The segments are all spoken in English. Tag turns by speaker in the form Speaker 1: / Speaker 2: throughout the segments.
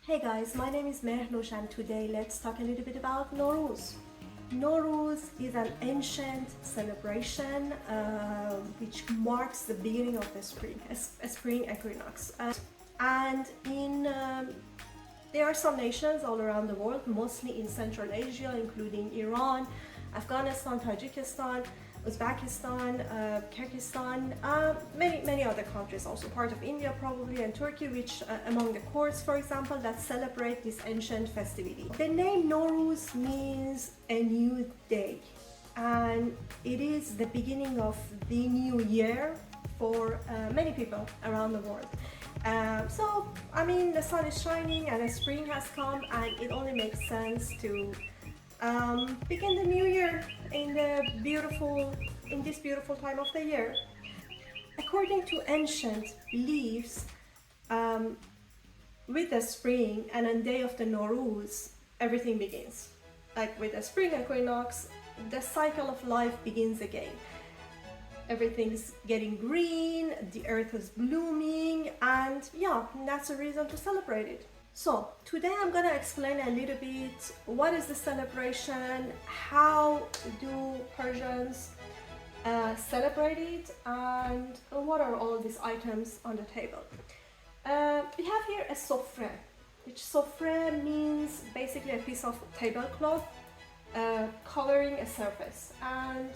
Speaker 1: Hey guys, my name is Nowruz and today let's talk a little bit about Nowruz. Nowruz is an ancient celebration which marks the beginning of the spring, a spring equinox. There are some nations all around the world, mostly in Central Asia, including Iran, Afghanistan, Tajikistan, Uzbekistan, Kyrgyzstan, many other countries, also part of India probably, and Turkey, which among the courts, for example, that celebrate this ancient festivity. The name Nowruz means a new day, and it is the beginning of the new year for many people around the world. The sun is shining and the spring has come, and it only makes sense to begin the new year in this beautiful time of the year. According to ancient beliefs, with the spring and on the day of the Nowruz, everything begins. Like with the spring equinox, the cycle of life begins again. Everything's getting green, the earth is blooming, and yeah, that's a reason to celebrate it. So today I'm gonna explain a little bit what is the celebration, how do Persians celebrate it, and what are all these items on the table. We have here a Sofreh, which Sofreh means basically a piece of tablecloth coloring a surface, and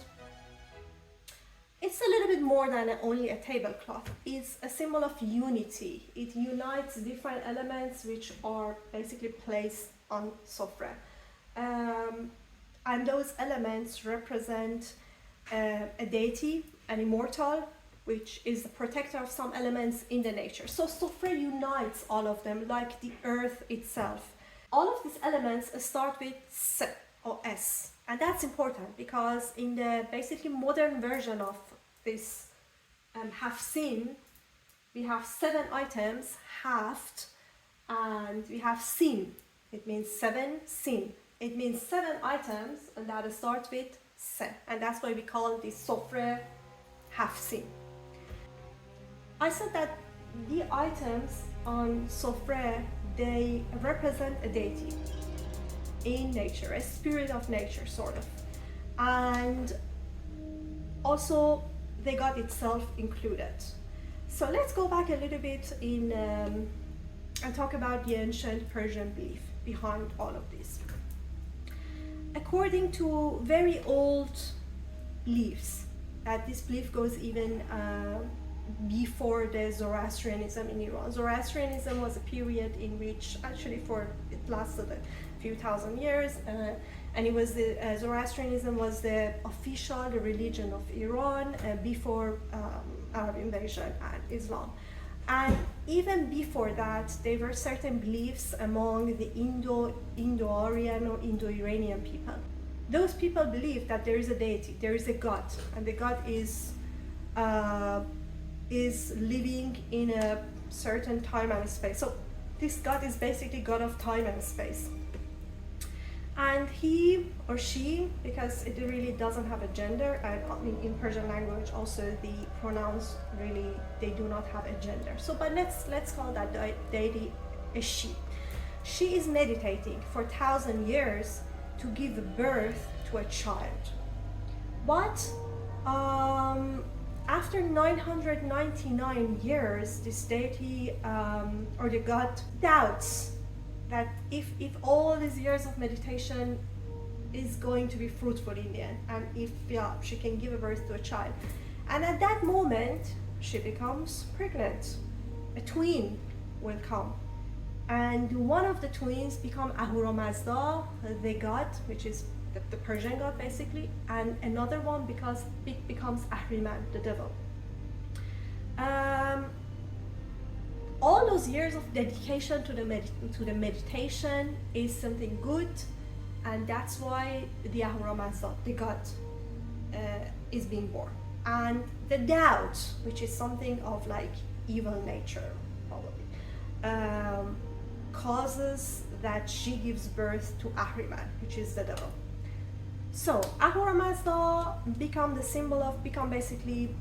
Speaker 1: it's a little bit more than only a tablecloth. It's a symbol of unity. It unites different elements which are basically placed on Sofreh. And those elements represent a deity, an immortal, which is the protector of some elements in the nature. So Sofreh unites all of them, like the earth itself. All of these elements start with S or S. And that's important because in the basically modern version of this Haftsin, we have 7 items, Haft, and we have Sin. It means 7, Sin. It means 7 items, and that starts with Se. And that's why we call this Sofreh Haftsin. I said that the items on Sofreh, they represent a deity in nature, a spirit of nature, sort of, and also the god itself included. So let's go back a little bit and talk about the ancient Persian belief behind all of this. According to very old beliefs, that this belief goes even before the Zoroastrianism in Iran. Zoroastrianism was a period in which actually it lasted a few thousand years, and it was Zoroastrianism was the official religion of Iran before Arab invasion and Islam. And even before that, there were certain beliefs among the Indo-Aryan or Indo-Iranian people. Those people believed that there is a deity, there is a god, and the god is living in a certain time and space. So this god is basically god of time and space. And he or she, because it really doesn't have a gender, and in Persian language also the pronouns really, they do not have a gender. So, but let's call that deity a she. She is meditating for 1,000 years to give birth to a child. But after 999 years, this deity or the god doubts that if all these years of meditation is going to be fruitful in the end, and if she can give a birth to a child. And at that moment, she becomes pregnant. A twin will come. And one of the twins become Ahura Mazda, the god, which is the Persian god basically, and another one becomes Ahriman, the devil. All those years of dedication to the meditation is something good, and that's why the Ahura Mazda, the god, is being born. And the doubt, which is something of like evil nature probably, causes that she gives birth to Ahriman, which is the devil. So Ahura Mazda become basically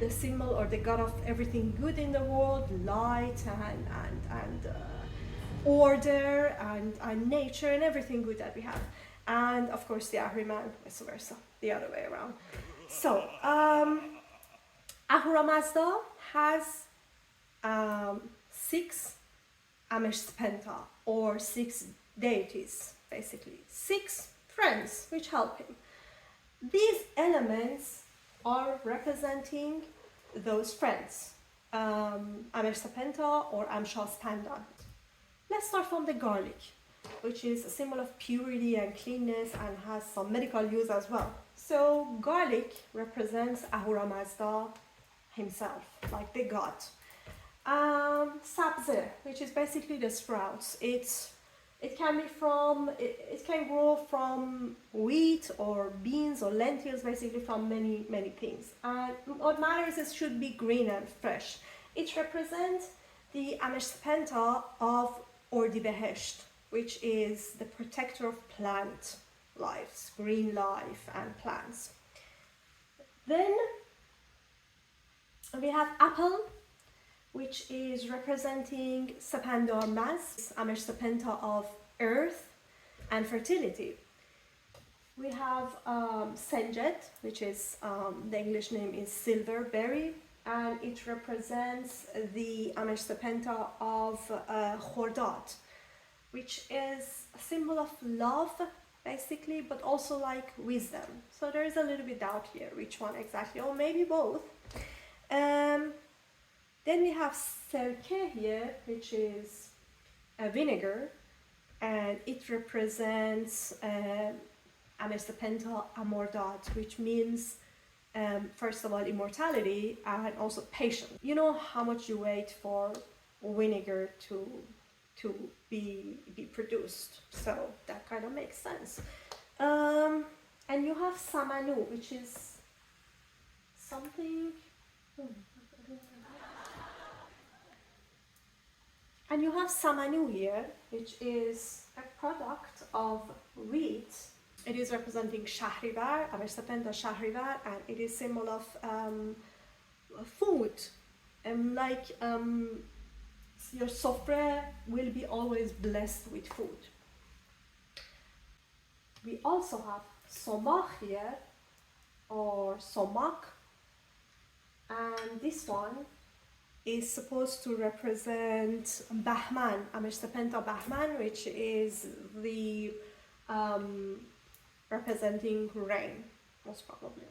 Speaker 1: the symbol or the god of everything good in the world, light order and nature and everything good that we have. And of course the Ahriman, vice versa, the other way around. So Ahura Mazda has 6 Amesha Spenta, or 6 deities, basically 6 friends which help him. These elements are representing those friends, Amesha Spenta or Amesha Spenta. Let's start from the garlic, which is a symbol of purity and cleanness and has some medical use as well. So garlic represents Ahura Mazda himself, like the god. Sabze, which is basically the sprouts. It can grow from wheat or beans or lentils, basically from many things. And what matters is it should be green and fresh. It represents the Amesha Spenta of Ordi Behesht, which is the protector of plant lives, green life and plants. Then we have apple, which is representing Sepandar Maz, Amesha Spenta of earth and fertility. We have Senjet, which is the English name is silverberry, and it represents the Amesha Spenta of Khordad, which is a symbol of love, basically, but also like wisdom. So there is a little bit doubt here, which one exactly, or maybe both. Then we have Serke here, which is a vinegar, and it represents Amesha Spenta Amordat, which means first of all immortality and also patience. You know how much you wait for vinegar to be produced, so that kind of makes sense. And you have Samanu, which is something. And you have Samanu here, which is a product of wheat. It is representing Shahrivar, Amesha Spenta Shahrivar, and it is symbol of food. Your Sofreh will be always blessed with food. We also have Somach here, or Somak, and this one is supposed to represent Bahman, Amesha Spenta Bahman, which is the representing rain, most probably.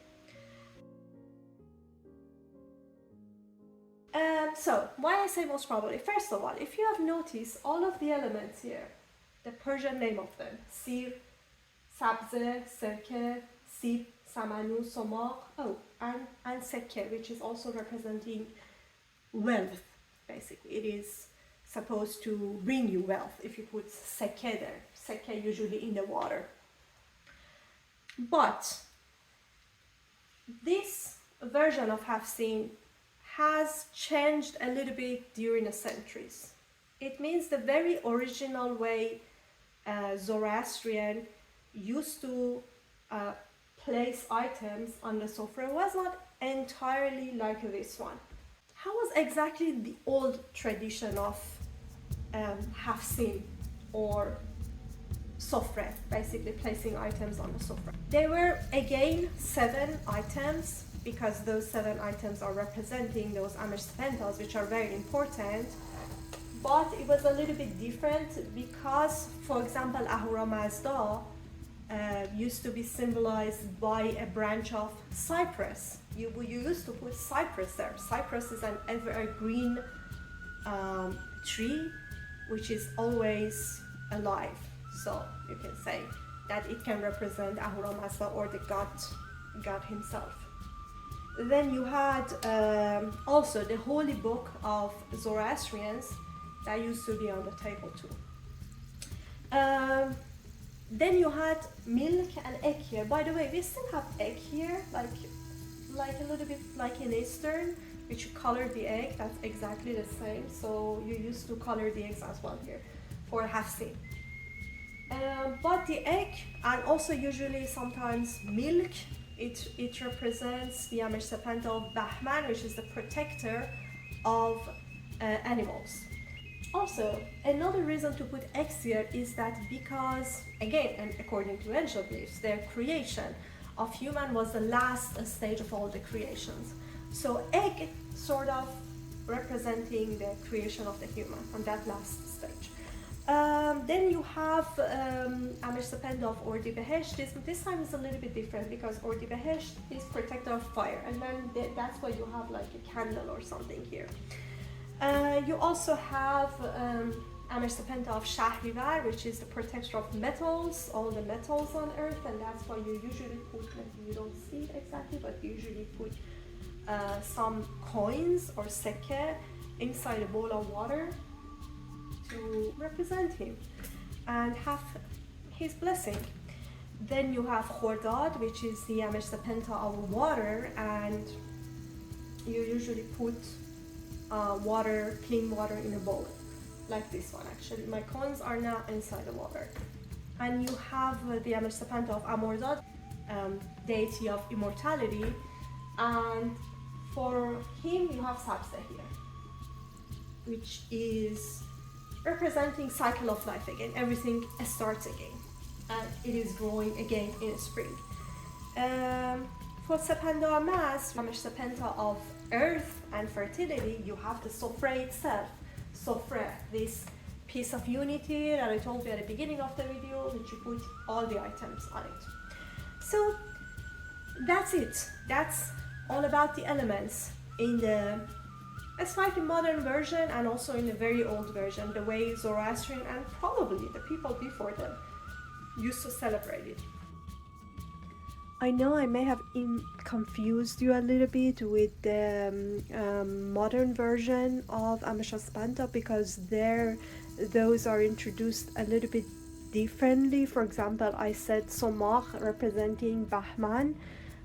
Speaker 1: So, why I say most probably? First of all, if you have noticed, all of the elements here, the Persian name of them, Sir, Sabze, Serke, Sib, Samanu, Somach, and Sekke, which is also representing wealth, basically. It is supposed to bring you wealth if you put Sekke there. Sekke usually in the water. But this version of Haftsin has changed a little bit during the centuries. It means the very original way Zoroastrian used to place items on the Sofreh was not entirely like this one. How was exactly the old tradition of Haftsin or Sofreh, basically placing items on the Sofreh? There were again 7 items, because those 7 items are representing those Amesha Spentas, which are very important. But it was a little bit different because, for example, Ahura Mazda used to be symbolized by a branch of cypress. You used to put cypress there. Cypress is an evergreen tree which is always alive. So you can say that it can represent Ahura Mazda or the god himself. Then you had also the holy book of Zoroastrians that used to be on the table too. Then you had milk and egg here. By the way, we still have egg here, like a little bit like in Eastern, which you color the egg. That's exactly the same. So you used to color the eggs as well here for Haftsin. But the egg, and also usually sometimes milk, it represents the Amesha Spenta of Bahman, which is the protector of animals. Also, another reason to put eggs here is that because, again, and according to ancient beliefs, their creation of human was the last stage of all the creations. So egg sort of representing the creation of the human on that last stage. Then you have Amesha Spenta of Ordi Behesht. This time is a little bit different because Ordi Behesht is protector of fire, and then that's why you have like a candle or something here. You also have Amesha Spenta of Shahrivar, which is the protector of metals, all the metals on earth, and that's why you usually put, you don't see it exactly, but you usually put some coins or seke inside a bowl of water to represent him and have his blessing. Then you have Khordad, which is the Amesha Spenta of water, and you usually put water, clean water in a bowl, like this one actually. My coins are now inside the water. And you have the Amesha Spenta of Amordad, deity of immortality, and for him you have Sofreh here, which is representing cycle of life again. Everything starts again, and it is growing again in spring. For Sependa Mass, Amesha Spenta of earth and fertility, you have the Sofreh itself. Sofreh, this piece of unity that I told you at the beginning of the video, which you put all the items on it. So that's it. That's all about the elements in the a slightly modern version and also in a very old version, the way Zoroastrian and probably the people before them used to celebrate it. I know I may have confused you a little bit with the modern version of Amesha Spenta because those are introduced a little bit differently. For example, I said Somach representing Bahman,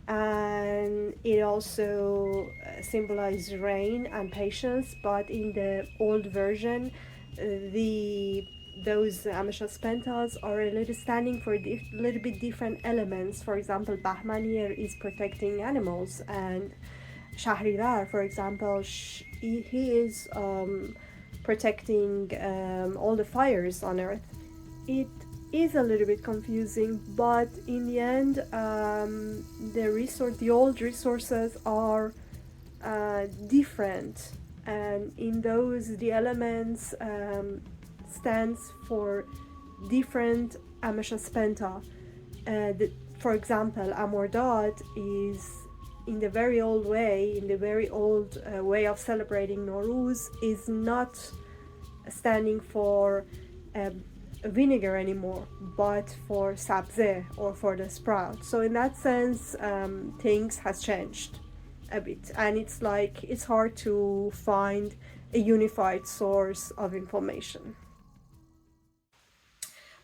Speaker 1: and it also symbolizes rain and patience, but in the old version those Amesha Spentas are a little standing for a little bit different elements. For example, Bahman here is protecting animals, and Shahrivar, for example, he is protecting all the fires on earth. It is a little bit confusing, but in the end, the old resources are different, and in those the elements stands for different Amesha Spenta. For example, Amordad is in the very old way, way of celebrating Nowruz, is not standing for vinegar anymore, but for sabze or for the sprout. So in that sense, things has changed a bit, and it's hard to find a unified source of information.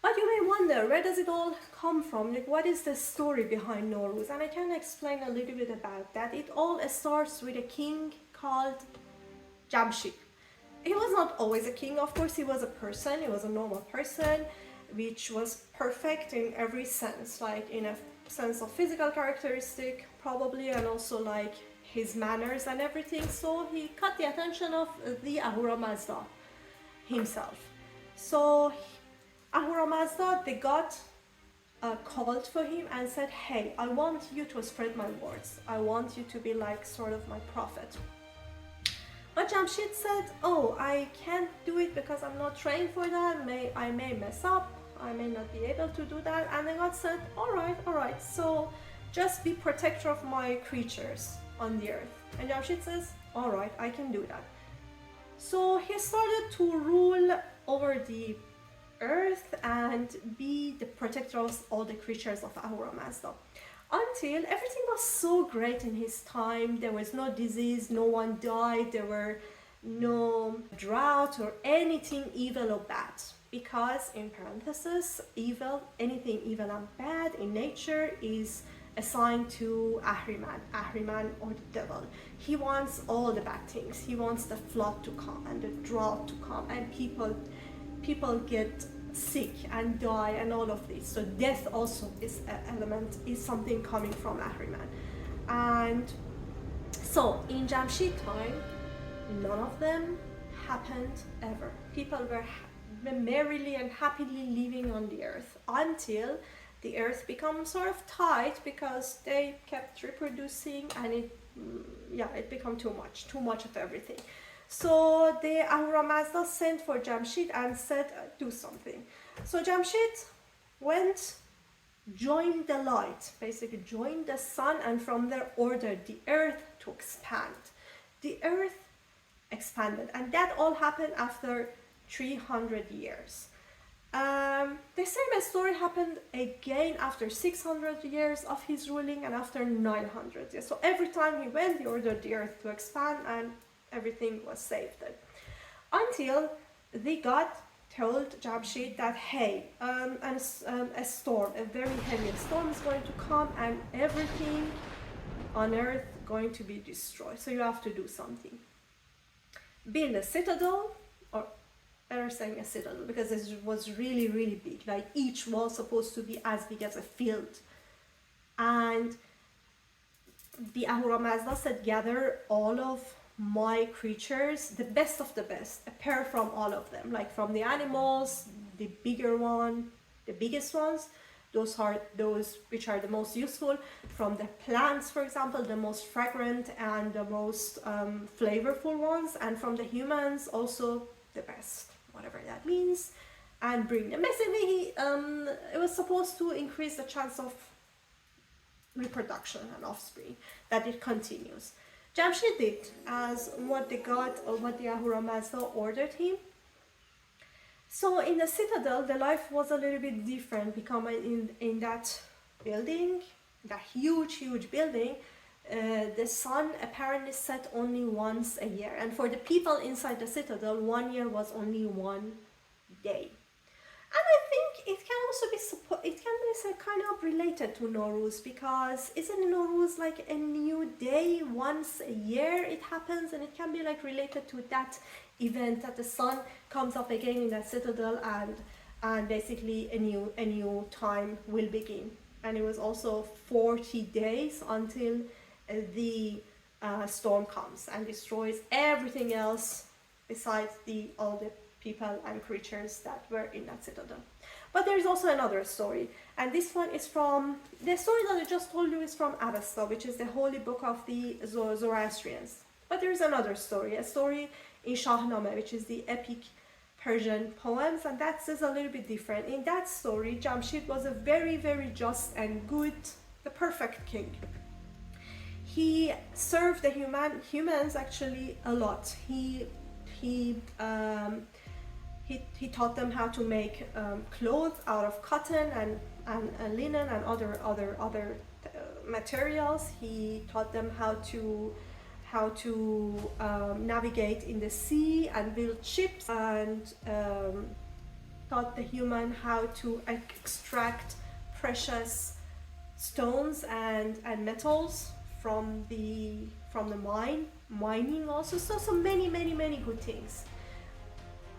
Speaker 1: But you may wonder, where does it all come from? Like, what is the story behind Nowruz? And I can explain a little bit about that. It all starts with a king called Jamshid. He was not always a king, of course. He was a person, he was a normal person, which was perfect in every sense, like in a sense of physical characteristic, probably, and also like his manners and everything. So he caught the attention of the Ahura Mazda himself. So Ahura Mazda, the god, called for him and said, hey, I want you to spread my words. I want you to be like sort of my prophet. But Jamshid said, oh, I can't do it because I'm not trained for that. I may mess up. I may not be able to do that. And the god said, all right. So just be protector of my creatures on the earth. And Jamshid says, all right, I can do that. So he started to rule over the earth and be the protector of all the creatures of Ahura Mazda. Until everything was so great in his time. There was no disease, no one died, there were no drought or anything evil or bad. Because, in parentheses, anything evil and bad in nature is assigned to Ahriman or the devil. He wants all the bad things. He wants the flood to come and the drought to come, and people get sick and die and all of this. So death also is an element, is something coming from Ahriman. And so in Jamshid time, none of them happened ever. People were merrily and happily living on the earth until the earth became sort of tight because they kept reproducing, and it became too much of everything. So the Ahura Mazda sent for Jamshid and said, do something. So Jamshid went, joined the light, basically joined the sun, and from there ordered the earth to expand. The earth expanded, and that all happened after 300 years. The same story happened again after 600 years of his ruling and after 900 years. So every time he went, he ordered the earth to expand, and everything was saved then. Until the god told Jamshid that, hey, a storm, a very heavy storm is going to come, and everything on earth going to be destroyed. So you have to do something. Build a citadel, or better saying a citadel, because it was really, really big. Like each wall supposed to be as big as a field. And the Ahura Mazda said, gather all of my creatures, the best of the best, a pair from all of them, like from the animals, the bigger one, the biggest ones, those which are the most useful, from the plants, for example, the most fragrant and the most flavorful ones, and from the humans also the best, whatever that means, and bring them. Basically, it was supposed to increase the chance of reproduction and offspring, that it continues. Jamshid did as what the god, or what the Ahura Mazda ordered him. So in the citadel, the life was a little bit different, becoming in that building, that huge building. The sun apparently set only once a year, and for the people inside the citadel, 1 year was only 1 day. And I think it can also be kind of related to Nowruz, because isn't Nowruz like a new day once a year it happens, and it can be like related to that event that the sun comes up again in that citadel, and basically a new time will begin. And it was also 40 days until the storm comes and destroys everything else besides all the people and creatures that were in that citadel. But there is also another story, and this one is from, the story that I just told you is from Avesta, which is the holy book of the Zoroastrians. But there is another story, a story in Shahnameh, which is the epic Persian poems, and that is a little bit different. In that story, Jamshid was a very, very just and good, the perfect king. He served the humans actually a lot. He taught them how to make clothes out of cotton and linen and other materials. He taught them how to navigate in the sea and build ships, and taught the human how to extract precious stones and metals from the mining also. So many good things.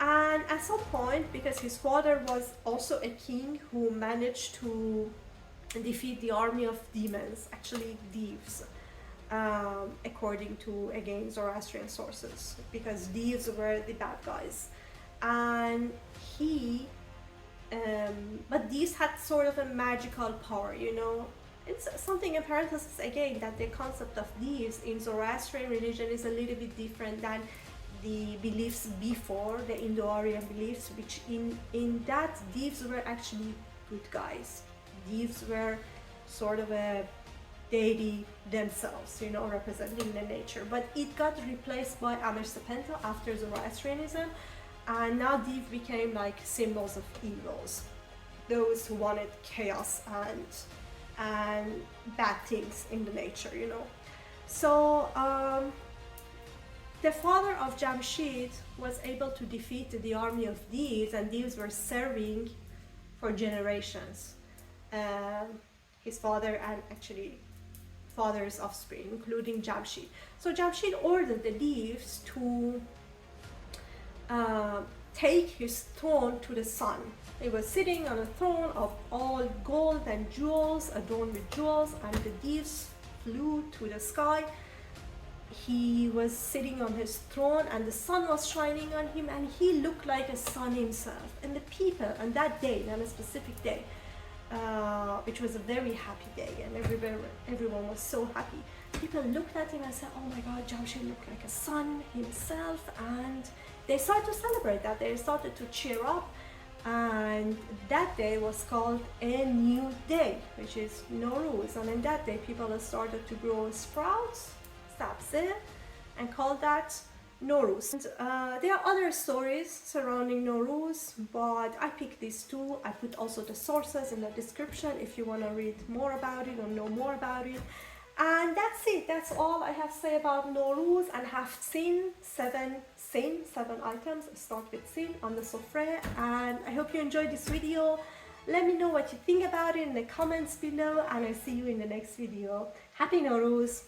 Speaker 1: And at some point, because his father was also a king who managed to defeat the army of demons, actually thieves, according to, again, Zoroastrian sources, because thieves were the bad guys. And but these had sort of a magical power, you know. It's something in parentheses again, that the concept of thieves in Zoroastrian religion is a little bit different than the beliefs before, the Indo-Aryan beliefs, which in that thieves were actually good guys. Thieves were sort of a deity themselves, you know, representing the nature. But it got replaced by Amesha Spenta after Zoroastrianism, and now thieves became like symbols of evils, those who wanted chaos and bad things in the nature, you know. So the father of Jamshid was able to defeat the army of thieves, and thieves were serving for generations. His father and actually father's offspring, including Jamshid. So Jamshid ordered the thieves to take his throne to the sun. He was sitting on a throne of all gold and jewels, adorned with jewels, and the thieves flew to the sky. he was sitting on his throne and the sun was shining on him and he looked like a sun himself. And the people on that day, on a specific day, which was a very happy day, and everyone was so happy. People looked at him and said, oh my god, Jamshid looked like a sun himself, and they started to celebrate that. They started to cheer up, and that day was called a new day, which is Nowruz. And in that day, people started to grow sprouts, sabze, and call that Nowruz. And, there are other stories surrounding Nowruz, but I picked these two. I put also the sources in the description if you want to read more about it or know more about it. And that's it. That's all I have to say about Nowruz and Haftsin. 7 items start with sin on the Sofreh. And I hope you enjoyed this video. Let me know what you think about it in the comments below, and I'll see you in the next video. Happy Nowruz!